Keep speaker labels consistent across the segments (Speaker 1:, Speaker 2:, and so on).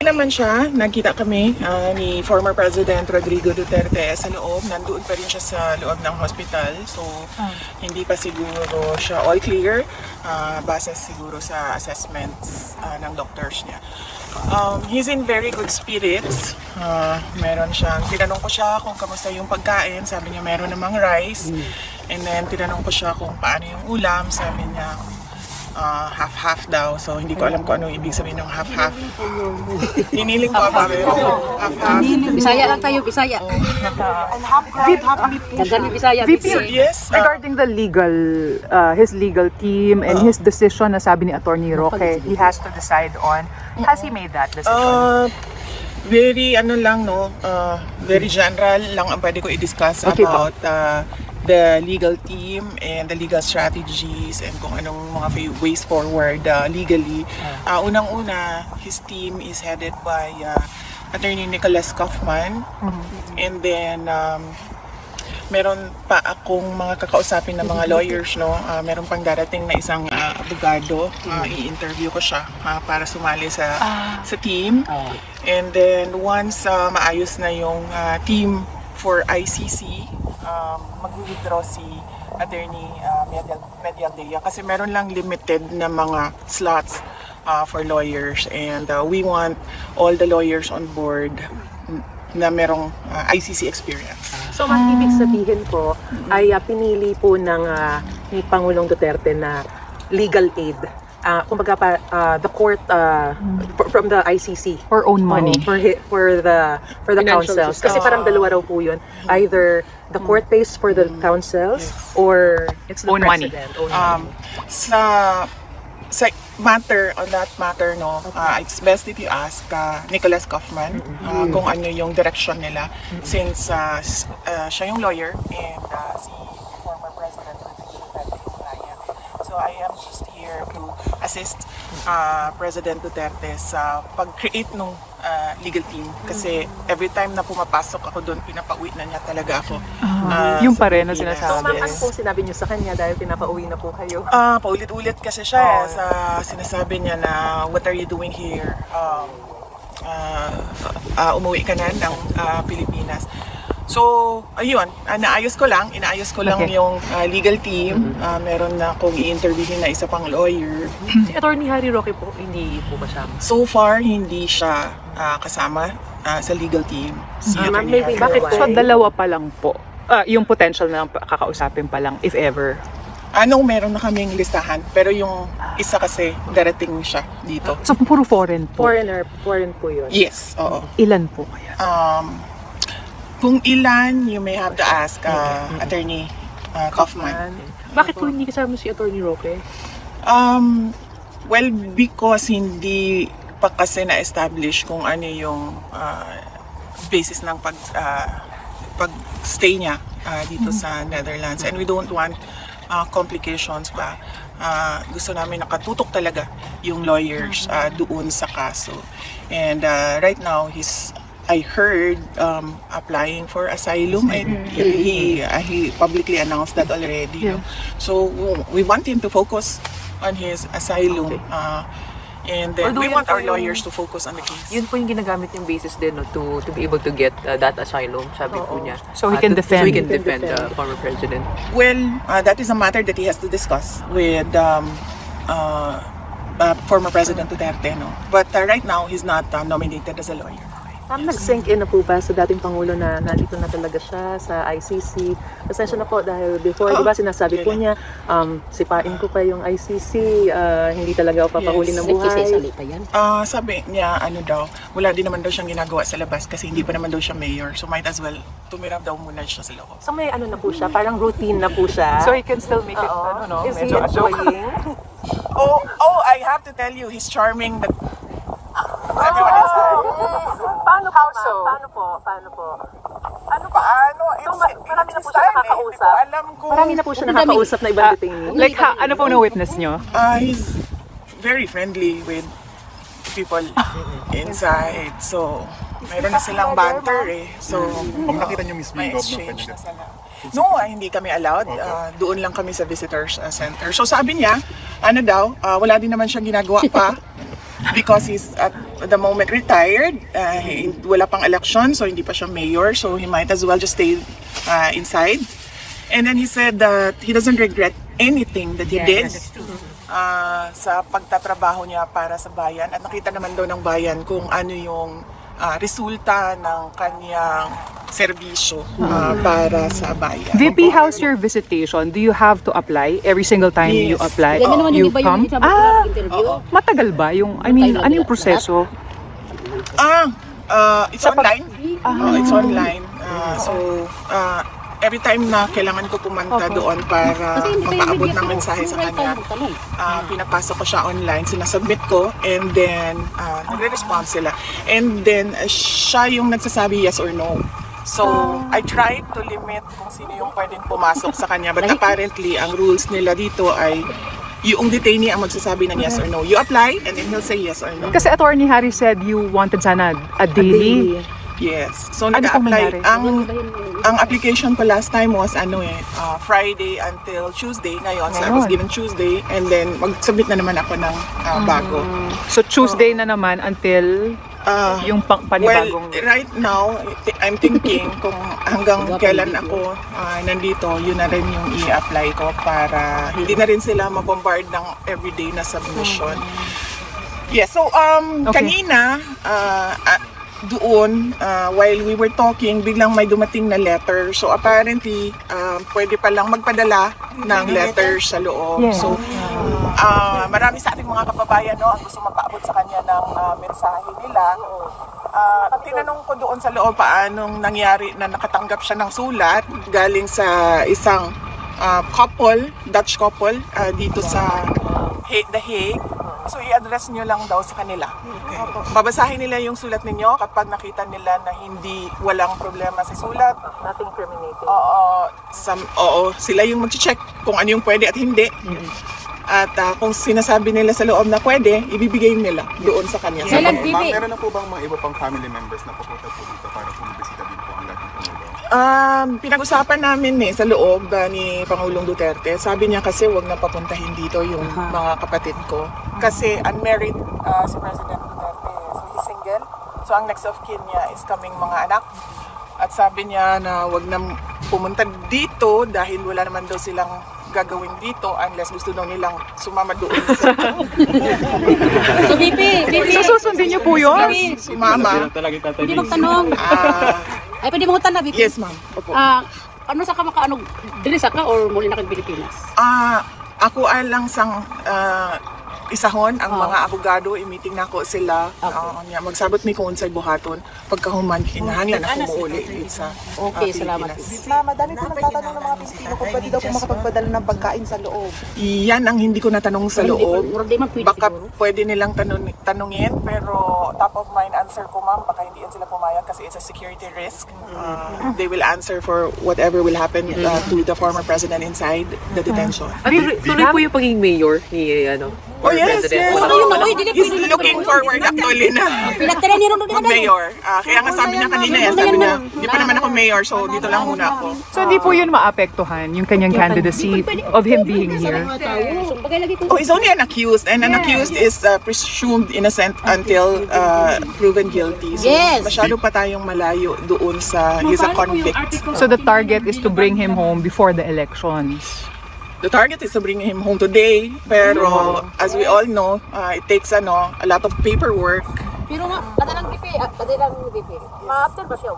Speaker 1: naman siya, nagkita kami ni former President Rodrigo Duterte sa loob. Nandoon pa rin siya sa loob ng hospital. So, hindi pa siguro siya all clear. Base siguro sa assessments ng doctors niya. He's in very good spirits. Meron siyang, tinanong ko siya kung kamusta yung pagkain. Sabi niya meron namang rice. And then, tinanong ko siya kung paano yung ulam. Sabi niya, half-half daw. So, hindi ko alam kung ano ibig sabihin ng half-half. Hiniling ko ba? Half-half.
Speaker 2: Bisaya lang tayo, Bisaya.
Speaker 3: VP,
Speaker 1: Yes.
Speaker 3: regarding the legal, his legal team and his decision na sabi ni Attorney Roque, he has to decide on. Has he made that decision?
Speaker 1: Very ano lang no, very general lang ang pwede ko i-discuss about the legal team and the legal strategies and kung anong mga ways forward legally. Unang-una, his team is headed by Attorney Nicholas Kaufman. And then meron pa akong mga kakausapin na mga lawyers, no. Meron pang darating na isang abogado. I-interview ko siya para sumali sa team. And then once maayos na yung team for ICC, mag-withdraw si Attorney Medialdea kasi meron lang limited na mga slots for lawyers, and we want all the lawyers on board na merong ICC experience.
Speaker 4: So, ang ibig sabihin po ay pinili po ng ni Pangulong Duterte na legal aid. Kumbaga the court from the ICC
Speaker 3: Or own money.
Speaker 4: for the councils. Kasi parang dalawa raw po yun. Either the court pays for the councils or it's the
Speaker 3: Own money.
Speaker 4: president. Own money.
Speaker 1: Sa matter, on that matter, no, it's best if you ask Nicholas Kaufman kung ano yung direction nila, since siya yung lawyer and si former President Rodrigo Duterte yung client. So I am just here to assist President Duterte sa pag-create ng legal team kasi every time na pumapasok ako doon, pinapauwi na niya talaga ako.
Speaker 3: Yung pa rin na
Speaker 4: So,
Speaker 3: sinasabi.
Speaker 4: ma'am, ano po sinabi niyo sa kanya dahil pinapauwi na po kayo?
Speaker 1: Paulit-ulit kasi siya sa sinasabi niya na what are you doing here? Umuwi ka na ng Pilipinas. So, ayun, inaayos ko lang yung legal team. Meron na akong i-interviewin na isa pang lawyer.
Speaker 4: Si Attorney Harry Roque po, hindi po kasama.
Speaker 1: So far, hindi siya kasama sa legal team. Si
Speaker 4: Ma'am,
Speaker 1: Attorney
Speaker 4: maybe
Speaker 1: Harry.
Speaker 4: bakit
Speaker 3: So, dalawa pa lang po. Yung potential na kakausapin pa lang, if ever.
Speaker 1: Meron na kaming listahan, pero yung isa kasi darating siya dito.
Speaker 3: So, puro foreign po.
Speaker 4: Foreign po yun.
Speaker 1: Yes, oo.
Speaker 3: Ilan po kaya?
Speaker 1: Kung ilan, you may have to ask Attorney Kaufman.
Speaker 4: Bakit po hindi kasama si Attorney Roque?
Speaker 1: Well, because hindi pa kasi na-establish kung ano yung basis ng pag-stay niya dito sa Netherlands. And we don't want complications ba. Gusto namin nakatutok talaga yung lawyers doon sa kaso. And right now, I heard applying for asylum, and he publicly announced that already. No? So we want him to focus on his asylum, and then we want our lawyers to focus on the case.
Speaker 5: Yun po yung ginagamit yung basis din, no, to be able to get that asylum, sabi po niya.
Speaker 3: So he can defend.
Speaker 5: So he can defend the former president.
Speaker 1: Well, that is a matter that he has to discuss with former President Duterte. No? But right now, he's not nominated as a lawyer.
Speaker 4: Nag-sink in na po ba sa dating Pangulo na nandito na talaga siya sa ICC? Pasensya na po dahil before, di ba sinasabi po niya, sipain ko pa yung ICC, hindi talaga ako papahuli ng buhay.
Speaker 1: Sabi niya, wala din naman daw siyang ginagawa sa labas kasi hindi pa naman daw siya mayor. So might as well, tumira daw muna siya sa loob.
Speaker 4: So may na po siya, parang routine na po siya.
Speaker 3: So he can still make it,
Speaker 4: Is he
Speaker 3: medyo
Speaker 4: enjoying?
Speaker 1: I have to tell you, he's charming. Everyone is
Speaker 4: Paano po?
Speaker 1: Marami
Speaker 4: na po siya nakakausap. Marami na po siya nakakausap na ibang detainee.
Speaker 3: Like, ano po na-witness nyo?
Speaker 1: He's very friendly with people inside. So, mayroon na silang banter So,
Speaker 6: nakita niyo mismo yung
Speaker 1: exchange na sila. No, hindi kami allowed. Doon lang kami sa visitors center. So, sabi niya, wala din naman siyang ginagawa pa. because he's at the moment retired, wala pang election, so hindi pa siya mayor, so he might as well just stay inside. And then he said that he doesn't regret anything that he did sa pagtatrabaho niya para sa bayan, at nakita naman daw ng bayan kung ano yung resulta ng kanyang serbisyo para sa bayan.
Speaker 3: VP, how's your visitation? Do you have to apply every single time
Speaker 1: Yes.
Speaker 3: you apply?
Speaker 2: Ganyan naman
Speaker 3: You
Speaker 2: yung iba yung
Speaker 3: come?
Speaker 2: interview.
Speaker 3: Matagal ba yung, I mean, ano yung proseso?
Speaker 1: It's online. It's online. Every time na kailangan ko pumunta doon para mapaabot ng mensahe sa kanya, pinapasok ko siya online, sinasubmit ko, and then nagre-respond sila. And then siya yung nagsasabi yes or no. So, I tried to limit kung sino yung pwedeng pumasok sa kanya, but apparently, ang rules nila dito ay yung detainee ang magsasabi ng yes or no. You apply, and then he'll say yes or no.
Speaker 3: Kasi Attorney Harry said you wanted sana a daily.
Speaker 1: Yes. So,
Speaker 3: Ano pong
Speaker 1: nag-apply.
Speaker 3: nangyari?
Speaker 1: Ang application ko last time was Friday until Tuesday ngayon. So, I was given Tuesday, and then mag-submit na naman ako ng bago.
Speaker 3: So Tuesday na naman until yung panibagong...
Speaker 1: Well, right now, I'm thinking kung hanggang kailan ako nandito, yun na rin yung i-apply ko para hindi na rin sila mabombard ng everyday na submission. Yes, so kanina, doon, while we were talking, biglang may dumating na letter. So apparently, pwede palang magpadala ng letter sa loob.
Speaker 3: Yeah.
Speaker 1: So marami sa ating mga kababayan ang gusto magpaabot sa kanya ng mensahe nila. Tinanong ko doon sa loob paanong nangyari na nakatanggap siya ng sulat galing sa isang couple, Dutch couple, dito sa The Hague. So i-address nyo lang daw sa kanila. Babasahin nila yung sulat ninyo kapag nakita nila na walang problema sa sulat.
Speaker 4: Nothing criminating.
Speaker 1: Oo, sila yung mag-check kung ano yung pwede at hindi. At kung sinasabi nila sa loob na pwede, ibibigay nila doon sa kanya.
Speaker 2: Kailan,
Speaker 6: Ma'am, meron na po bang mga iba pang family members na pupunta po dito para bumibisita din po ang dating Pangulo?
Speaker 1: Pinag-usapan namin sa loob ni Pangulong Duterte. Sabi niya kasi wag na papuntahin dito yung mga kapatid ko. Kasi unmarried si President Duterte. So he's single. So ang next of kin niya is kaming mga anak. At sabi niya na wag na pumunta dito dahil wala naman daw silang gagawin dito unless gusto daw nilang sumama doon sa
Speaker 2: So, VP,
Speaker 3: So susundin niyo po yun?
Speaker 1: sumama.
Speaker 2: pwede magtanong. Ay, pwede mo tanong, VP.
Speaker 1: Yes, ma'am. Opo.
Speaker 2: Ano sa ka makaano, dili sa ka or muli na kang Pilipinas?
Speaker 1: Ako lang sang isahon ang mga abogado, i-meeting na ako sila. Magsabot mi kung unsay buhaton. Pagkahuman, kinahanglan ako muuli sa
Speaker 2: Okay, salamat.
Speaker 1: Pilipinas.
Speaker 7: Ma'am, madami po nagtatanong ng mga Pilipino kung pwede daw po makapagpadala ng pagkain sa loob.
Speaker 1: Yan ang hindi ko natanong sa loob.
Speaker 2: Hindi man pwede
Speaker 1: Baka
Speaker 2: siguro.
Speaker 1: pwede nilang tanungin, pero top of mind answer ko, ma'am, baka hindi yan sila pumayag kasi it's a security risk. They will answer for whatever will happen to the former president inside the detention.
Speaker 5: Tuloy po yung pagiging mayor ni
Speaker 1: Oh yes, yes. He's looking forward actually na
Speaker 2: Pinagtira niyo rin
Speaker 1: mag-mayor. Kaya nga sabi niya kanina sabi niya, hindi pa naman ako mayor, so dito lang muna ako.
Speaker 3: So di po yun maapektuhan yung kanyang candidacy of him being here?
Speaker 1: Oh, he's only an accused, and an accused is presumed innocent until proven guilty. So masyado pa tayong malayo doon sa he's a convict.
Speaker 3: So the target is to bring him home before the elections?
Speaker 1: The target is to bring him home today, pero as we all know, it takes a lot of paperwork.
Speaker 2: Pero nga, kadalang VP, ma-after ba siya,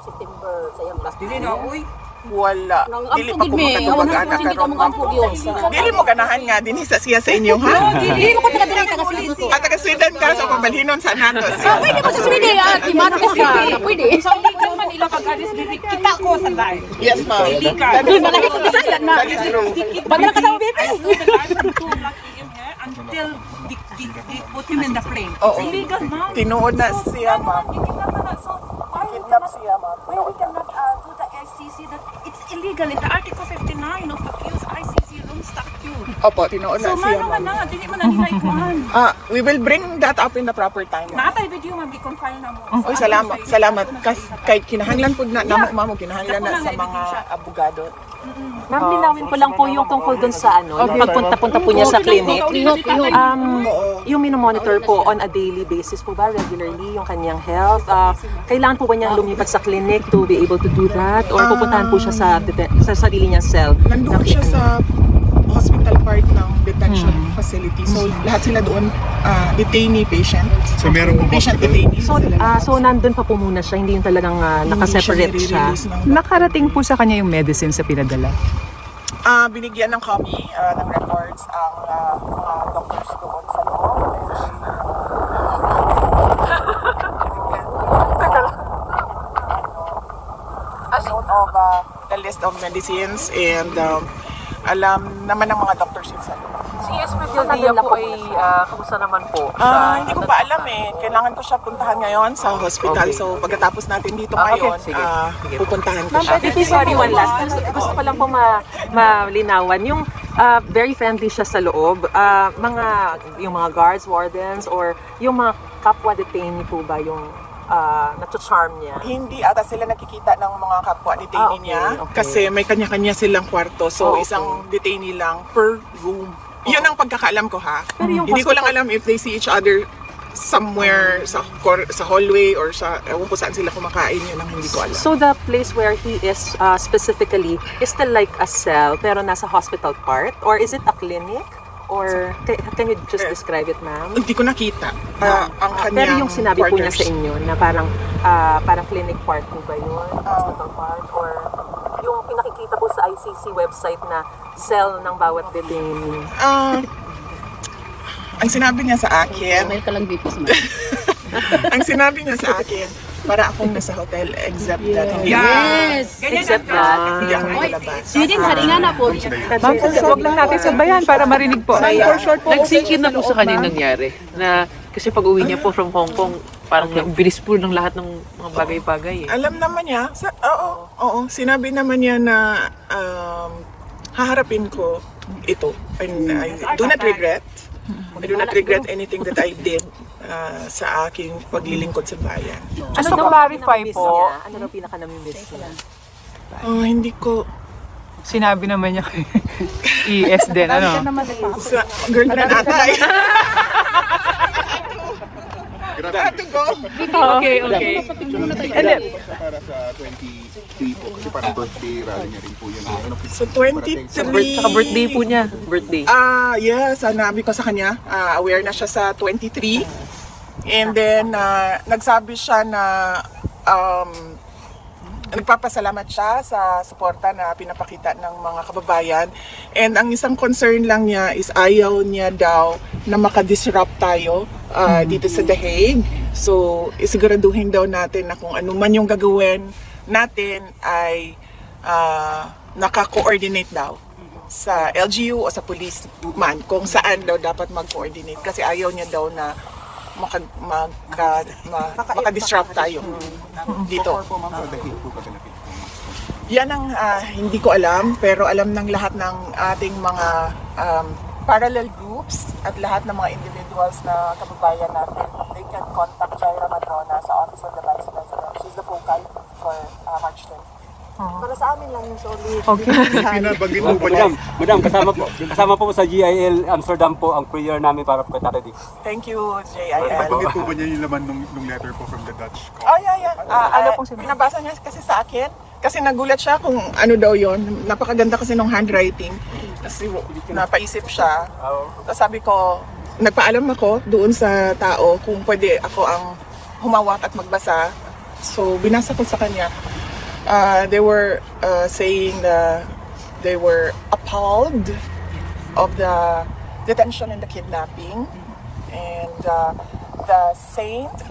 Speaker 2: September sa iyang last year?
Speaker 1: Wala. Dili pa ko makatubag anak karon. Dili mo ganahan nga din sa siya sa inyo, ha?
Speaker 2: Hindi mo ko taga-Sweden ko.
Speaker 1: At taga-Sweden ka, so pabalhinon sa nato.
Speaker 2: Pwede mo sa Sweden, Marcos ka. Pwede.
Speaker 8: So, legal man ila pag-alis diri. Kita ko sa live.
Speaker 1: Yes, ma'am.
Speaker 2: Doon malaki ko Bisaya na.
Speaker 1: That is true.
Speaker 2: Pag nakasama VP.
Speaker 8: Until they put him in the plane.
Speaker 1: Oo.
Speaker 8: It's illegal, ma'am.
Speaker 1: Tinuod na siya, ma'am. Kidnap siya, ma'am.
Speaker 8: Why we cannot do the ICC that it's illegal in the Article 59 of accused ICC room statue.
Speaker 1: Opo, tinuon
Speaker 8: So,
Speaker 1: na siya,
Speaker 8: mano man
Speaker 1: ma'am.
Speaker 8: na, dili man na nila ikuhan.
Speaker 1: We will bring that up in the proper time.
Speaker 8: Natay video man i-confile na mo.
Speaker 1: Oy, salamat. Kahit kinahanglan po na, mamo, kinahanglan na sa mga abogado.
Speaker 4: Ma'am, linawin ko lang po yung tungkol dun sa yung pagpunta-punta po niya sa clinic. Yung minomonitor po on a daily basis po ba, regularly, yung kanyang health? Kailangan po ba niyang lumipat sa clinic to be able to do that? Or pupuntahan po siya sa sarili niyang cell?
Speaker 1: Nandoon siya sa hospital part ng detention facility. So, lahat sila doon, detainee patient.
Speaker 6: So meron po
Speaker 1: Patient
Speaker 6: hospital?
Speaker 1: detainee.
Speaker 4: So nandun pa po muna siya, hindi yung talagang nakaseparate siya.
Speaker 3: Nakarating po sa kanya yung medicine sa pinadala.
Speaker 1: Binigyan ng copy ng records ang mga doctors doon sa loob. A note of the list of medicines and alam naman ng mga doctors yun sa loob.
Speaker 4: Si Esmeralda po ay kamusta naman po?
Speaker 1: Hindi ko pa alam eh. Kailangan ko siya puntahan ngayon sa hospital.
Speaker 4: Okay.
Speaker 1: So pagkatapos natin dito ngayon,
Speaker 4: sige.
Speaker 1: pupuntahan ko siya.
Speaker 4: Sorry, one last. Gusto ko lang po malinawan. Yung very friendly siya sa loob. Yung mga guards, wardens, or yung mga kapwa detainee po ba yung nat-charm niya?
Speaker 1: Hindi ata sila nakikita ng mga kapwa detainee niya
Speaker 4: okay.
Speaker 1: kasi may kanya-kanya silang kwarto. So isang detainee lang per room. Yun ang pagkakaalam ko ha. Hindi ko lang alam if they see each other somewhere sa hallway or sa ewan ko saan sila kumakain, yun ang hindi ko alam.
Speaker 4: So the place where he is specifically is still like a cell pero nasa hospital part? Or is it a clinic? Or can you just describe it, ma'am?
Speaker 1: Hindi ko nakita ang kanyang
Speaker 4: Pero yung sinabi po niya
Speaker 1: quarters.
Speaker 4: sa inyo na parang clinic part po ba yun? Hospital part? Or yung pinakikita po sa ICC website na cell ng bawat detainee?
Speaker 1: Ang sinabi niya sa akin, ang sinabi niya sa akin, para akong nasa hotel except that hindi
Speaker 4: Except that.
Speaker 1: hindi ako nakalabas.
Speaker 3: Ma'am, huwag lang natin sabayan para marinig po.
Speaker 5: Nag-sink-in na po sa kanya yung nangyari. Na, kasi pag uwi niya po from Hong Kong, parang bilis po ng lahat ng mga bagay-bagay eh.
Speaker 1: Alam naman niya, oo, sinabi naman niya na haharapin ko ito. And I do not regret. I do not regret anything that I did sa aking paglilingkod sa bayan.
Speaker 3: Just to clarify po,
Speaker 4: Ano daw pinaka-namimiss niya?
Speaker 1: Hindi ko,
Speaker 3: sinabi naman niya kay ES din, ano?
Speaker 1: sa girlfriend ata eh. Grabe ko.
Speaker 5: Okay.
Speaker 3: And then,
Speaker 6: Para sa 23 po, kasi parang birthday rally niya rin po yun. Ano po?
Speaker 1: So 23.
Speaker 5: Saka birthday po niya. Birthday.
Speaker 1: Yes, sinabi ko sa kanya, aware na siya sa 23. And then, nagsabi siya na nagpapasalamat siya sa suporta na pinapakita ng mga kababayan. And ang isang concern lang niya is ayaw niya daw na makadisrupt tayo dito sa The Hague. So, isiguraduhin daw natin na kung ano man yung gagawin natin ay naka-coordinate daw sa LGU o sa police man kung saan daw dapat mag-coordinate kasi ayaw niya daw na makadisrupt tayo dito. Yan ang hindi ko alam pero alam ng lahat ng ating mga parallel groups at lahat ng mga individuals na kababayan natin. They can contact Jaira Madrona sa Office of the Vice President. She's the focal for March 20.
Speaker 2: Para sa amin lang yung solid.
Speaker 6: Pinabanggit mo ba niya?
Speaker 9: Madam, kasama po sa GIL Amsterdam po ang prayer namin para po kay Tatay Diggs.
Speaker 1: Thank you, JIL.
Speaker 6: Nabanggit po ba niya yung laman nung letter po from the Dutch?
Speaker 1: Oh, yeah. Pinabasa niya kasi sa akin. Kasi nagulat siya kung ano daw yon. Napakaganda kasi nung handwriting. Kasi napaisip siya. Tapos sabi ko, nagpaalam ako doon sa tao kung pwede ako ang humawak at magbasa. So, binasa ko sa kanya. They were saying that they were appalled of the detention and the kidnapping. And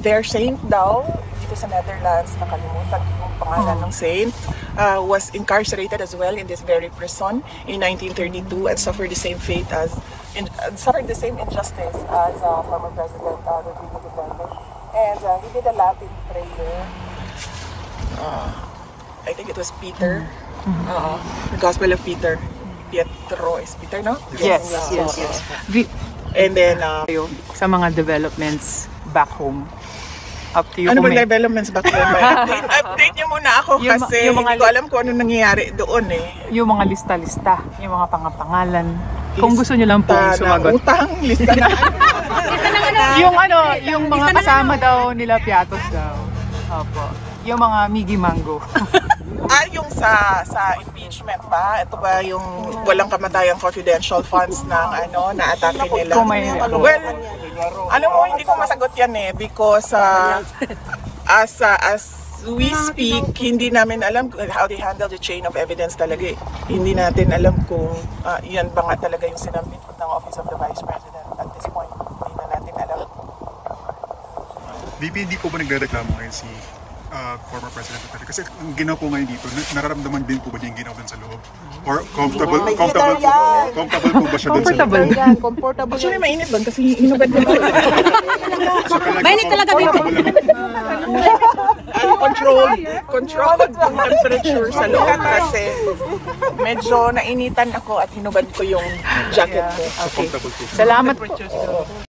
Speaker 1: their saint daw, dito sa Netherlands, nakalimutan yung pangalan ng saint, was incarcerated as well in this very prison in 1932 and suffered the same fate as, suffered the same injustice as former President Rodrigo Duterte. And he did a Latin prayer. I think it was Peter, the Gospel of Peter. Pietro Espiter, no?
Speaker 3: Yes. Vi-
Speaker 1: And then,
Speaker 3: kayo sa mga developments back home. Up to you
Speaker 1: ano
Speaker 3: kung
Speaker 1: ba
Speaker 3: may-
Speaker 1: developments back home? Update niyo muna ako
Speaker 3: Yung-
Speaker 1: kasi
Speaker 3: yung mga
Speaker 1: hindi ko alam kung ano nangyayari doon eh.
Speaker 3: yung mga lista-lista, yung mga pangapangalan. Kung gusto niyo lang pong
Speaker 1: Na
Speaker 3: sumagot.
Speaker 1: utang, lista na.
Speaker 3: Yung yung mga kasama daw nila Piatos daw. Opo. Yung mga Miggy Mango.
Speaker 1: Yung sa impeachment ba? Ito ba yung walang kamatayang confidential funds ng na atake nila?
Speaker 3: Kung may-
Speaker 1: Well, alam mo, hindi ko masagot yan eh because as we speak, hindi namin alam how they handle the chain of evidence talaga eh. Hindi natin alam kung yan ba nga talaga yung sinabit ng Office of the Vice President at this point. Hindi na natin alam.
Speaker 6: VP, hindi po ba nagrereklamo ngayon si former President Duterte? Kasi ang ginawa po ngayon dito, nararamdaman din po ba niya yung ginawa dun sa loob? Or comfortable po ba siya dun sa
Speaker 3: Comfortable.
Speaker 6: loob?
Speaker 7: Comfortable.
Speaker 1: Actually, mainit doon kasi hinubad ko.
Speaker 2: Mainit talaga, VP.
Speaker 1: Controlled ang temperature sa loob kasi medyo nainitan ako at hinubad ko yung jacket ko.
Speaker 3: Salamat po.